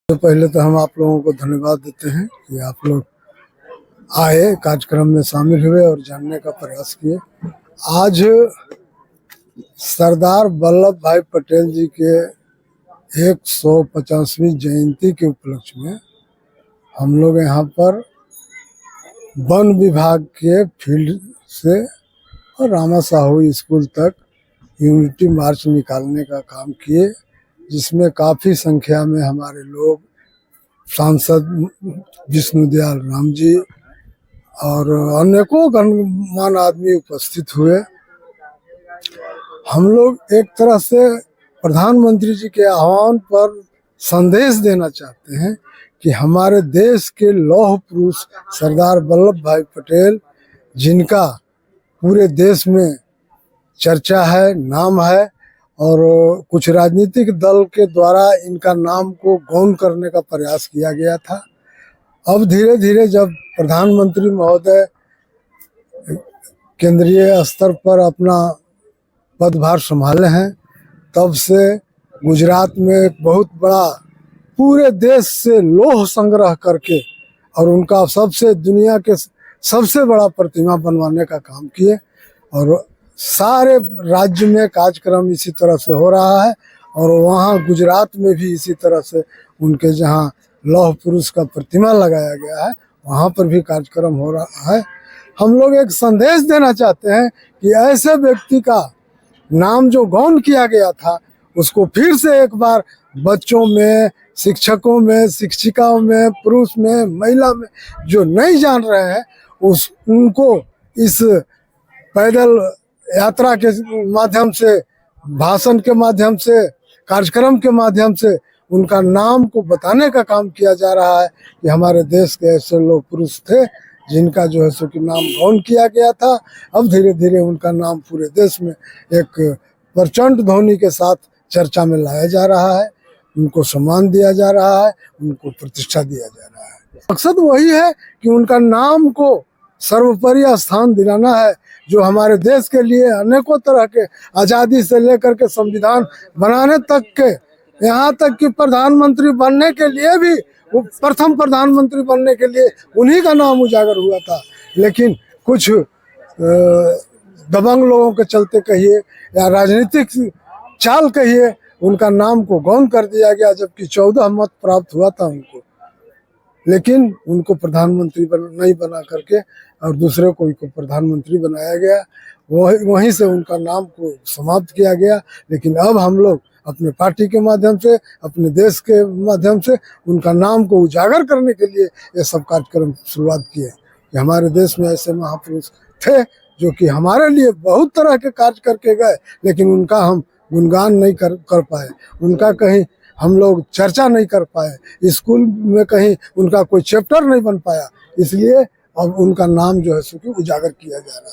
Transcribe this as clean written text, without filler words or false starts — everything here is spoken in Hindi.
तो पहले तो हम आप लोगों को धन्यवाद देते हैं कि आप लोग आए, कार्यक्रम में शामिल हुए और जानने का प्रयास किए। आज सरदार वल्लभ भाई पटेल जी के 150वीं जयंती के उपलक्ष्य में हम लोग यहाँ पर वन विभाग के फील्ड से और रामा साहू स्कूल तक यूनिटी मार्च निकालने का काम किए, जिसमें काफ़ी संख्या में हमारे लोग, सांसद विष्णुदयाल राम जी और अनेकों गणमान्य आदमी उपस्थित हुए। हम लोग एक तरह से प्रधानमंत्री जी के आह्वान पर संदेश देना चाहते हैं कि हमारे देश के लौह पुरुष सरदार वल्लभ भाई पटेल, जिनका पूरे देश में चर्चा है, नाम है, और कुछ राजनीतिक दल के द्वारा इनका नाम को गौण करने का प्रयास किया गया था। अब धीरे धीरे जब प्रधानमंत्री महोदय केंद्रीय स्तर पर अपना पदभार संभाले हैं, तब से गुजरात में एक बहुत बड़ा पूरे देश से लौह संग्रह करके और उनका दुनिया के सबसे बड़ा प्रतिमा बनवाने का काम किए। और सारे राज्य में कार्यक्रम इसी तरह से हो रहा है और वहाँ गुजरात में भी इसी तरह से उनके जहाँ लौह पुरुष का प्रतिमा लगाया गया है, वहाँ पर भी कार्यक्रम हो रहा है। हम लोग एक संदेश देना चाहते हैं कि ऐसे व्यक्ति का नाम जो गौण किया गया था, उसको फिर से एक बार बच्चों में, शिक्षकों में, शिक्षिकाओं में, पुरुष में, महिला में जो नहीं जान रहे हैं, उनको इस पैदल यात्रा के माध्यम से, भाषण के माध्यम से, कार्यक्रम के माध्यम से उनका नाम को बताने का काम किया जा रहा है कि हमारे देश के ऐसे लोग पुरुष थे जिनका जो है सो कि नाम गौण किया गया था। अब धीरे धीरे उनका नाम पूरे देश में एक प्रचंड ध्वनि के साथ चर्चा में लाया जा रहा है, उनको सम्मान दिया जा रहा है, उनको प्रतिष्ठा दिया जा रहा है। मकसद वही है कि उनका नाम को सर्वोपरि स्थान दिलाना है, जो हमारे देश के लिए अनेकों तरह के आज़ादी से लेकर के संविधान बनाने तक के, यहाँ तक कि प्रधानमंत्री बनने के लिए भी, प्रथम प्रधानमंत्री बनने के लिए उन्हीं का नाम उजागर हुआ था। लेकिन कुछ दबंग लोगों के चलते कहिए या राजनीतिक चाल कहिए, उनका नाम को गौण कर दिया गया, जबकि 14 मत प्राप्त हुआ था उनको। लेकिन उनको प्रधानमंत्री नहीं बना करके और दूसरे को प्रधानमंत्री बनाया गया, वहीं से उनका नाम को समाप्त किया गया। लेकिन अब हम लोग अपने पार्टी के माध्यम से, अपने देश के माध्यम से उनका नाम को उजागर करने के लिए ये सब कार्यक्रम शुरुआत किए कि हमारे देश में ऐसे महापुरुष थे जो कि हमारे लिए बहुत तरह के कार्य करके गए, लेकिन उनका हम गुणगान नहीं कर पाए, उनका कहीं हम लोग चर्चा नहीं कर पाए, स्कूल में कहीं उनका कोई चैप्टर नहीं बन पाया। इसलिए अब उनका नाम जो है सो कि उजागर किया जा रहा है।